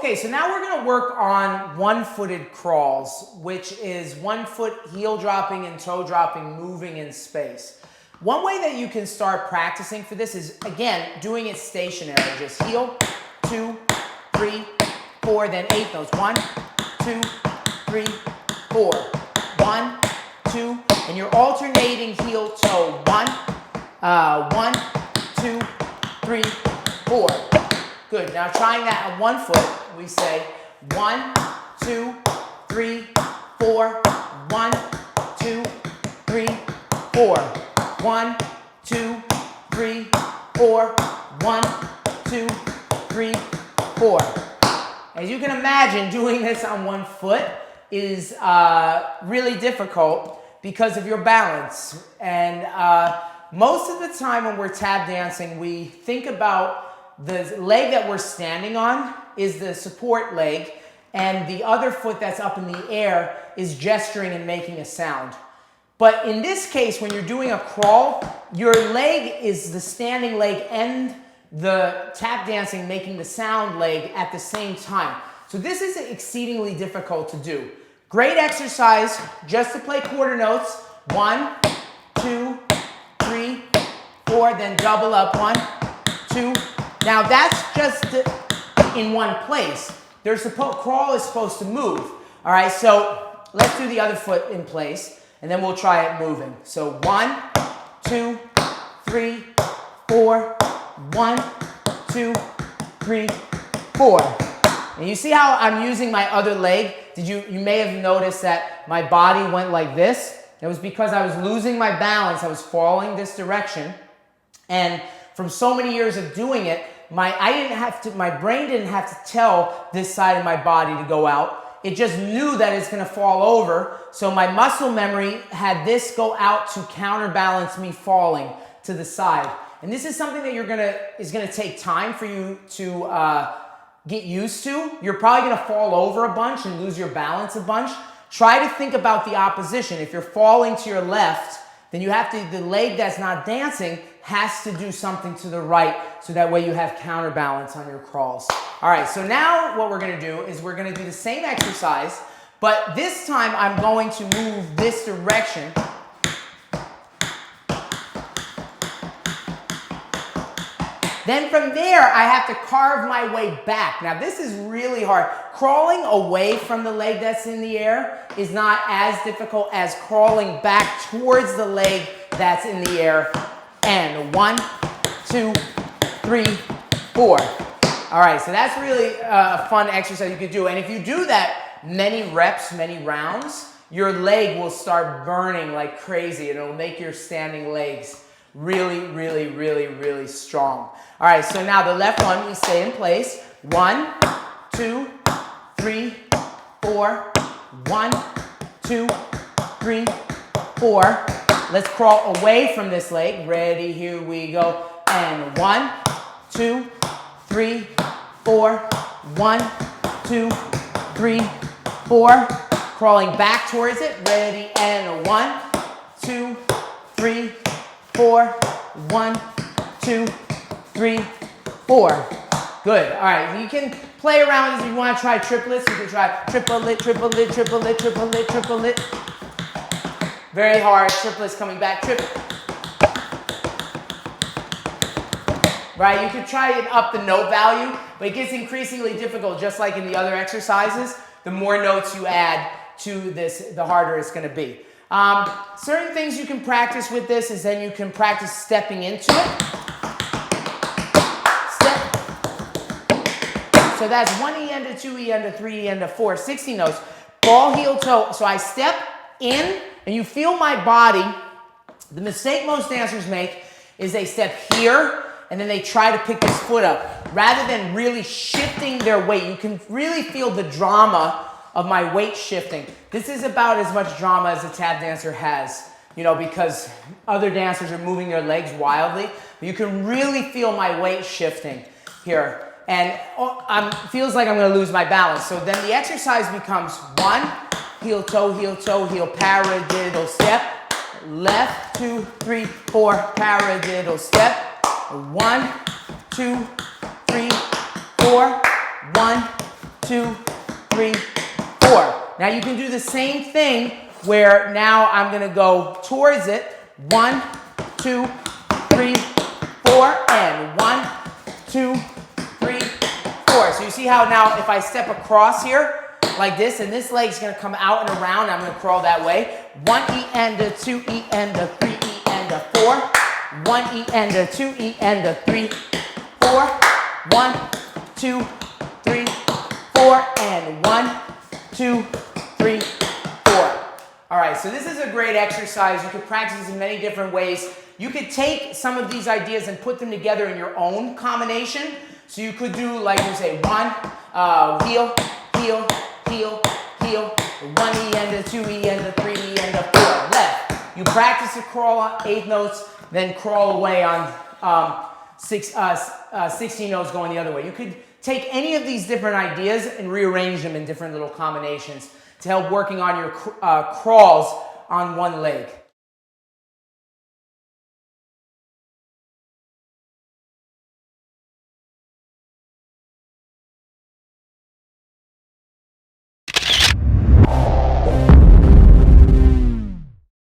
Okay, so now we're gonna work on one-footed crawls, which is 1 foot heel dropping and toe dropping, moving in space. One way that you can start practicing for this is, again, doing it stationary. Just heel, 2, 3, 4, then 8 those. 1, 2, 3, 4. 1, 2, and you're alternating heel, toe. 1, 1, 2, 3, 4. Good. Now trying that on 1 foot, we say 1, 2, 3, 4. 1, 2, 3, 4. 1, 2, 3, 4. 1, 2, 3, 4. As you can imagine, doing this on 1 foot is really difficult because of your balance. And most of the time when we're tap dancing, we think about the leg that we're standing on is the support leg, and the other foot that's up in the air is gesturing and making a sound. But in this case, when you're doing a crawl, your leg is the standing leg and the tap dancing making the sound leg at the same time. So this is exceedingly difficult to do. Great exercise just to play quarter notes. 1, 2, 3, 4, then double up. 1, 2. Now that's just in one place. Crawl is supposed to move. All right, so let's do the other foot in place, and then we'll try it moving. So 1, 2, 3, 4. 1, 2, 3, 4. And you see how I'm using my other leg? You may have noticed that my body went like this. It was because I was losing my balance. I was falling this direction. And from so many years of doing it, my brain didn't have to tell this side of my body to go out. It just knew that it's going to fall over. So my muscle memory had this go out to counterbalance me falling to the side. And this is something that is gonna take time for you to get used to. You're probably gonna fall over a bunch and lose your balance a bunch. Try to think about the opposition. If you're falling to your left, then the leg that's not dancing has to do something to the right, so that way you have counterbalance on your crawls. All right, so now what we're gonna do is we're gonna do the same exercise, but this time I'm going to move this direction. Then from there, I have to carve my way back. Now this is really hard. Crawling away from the leg that's in the air is not as difficult as crawling back towards the leg that's in the air. And 1, 2, 3, 4. All right, so that's really a fun exercise you could do. And if you do that many reps, many rounds, your leg will start burning like crazy. It'll make your standing legs really, really, really, really strong. All right, so now the left one, we stay in place. 1, 2, 3, 4. 1, 2, 3, 4. Let's crawl away from this leg. Ready, here we go. And 1, 2, 3, 4. 1, 2, 3, 4. Crawling back towards it. Ready, and 1, 2, 3, 4. 1, 2, 3, 4. Good. All right. You can play around if you want to try triplets. You can try triplet, triplet, triplet, triplet, triplet. Very hard. Triplets coming back. Triplet. Right. You can try it up the note value, but it gets increasingly difficult, just like in the other exercises. The more notes you add to this, the harder it's going to be. Certain things you can practice with this is then you can practice stepping into it. Step. So that's 1 E under, 2 E under, 3 E under, 4, 60 notes. Ball, heel, toe. So I step in and you feel my body. The mistake most dancers make is they step here and then they try to pick this foot up. Rather than really shifting their weight, you can really feel the drama of my weight shifting. This is about as much drama as a tap dancer has, you know, because other dancers are moving their legs wildly. But you can really feel my weight shifting here. And feels like I'm gonna lose my balance. So then the exercise becomes 1, heel, heel, paradiddle step. Left, 2, 3, 4, paradiddle step. 1, 2, 3, 4. 1, 2, 3, 4. Now you can do the same thing where now I'm going to go towards it. 1, 2, 3, 4, and 1, 2, 3, 4. So you see how now if I step across here like this, and this leg's going to come out and around, I'm going to crawl that way. 1 E and a 2 E and a 3 E and a 4. 1 E and a 2 E and a 3, 4. 1, 2, 3, 4, and 1, 2, 3, 4. All right, so this is a great exercise. You could practice this in many different ways. You could take some of these ideas and put them together in your own combination. So you could do, like you say, 1, heel, heel, heel, heel, 1 E and a 2 E and a 3 E and a 4, left. You practice the crawl on 8th notes, then crawl away on 16 notes going the other way. You could take any of these different ideas and rearrange them in different little combinations to help working on your crawls on one leg.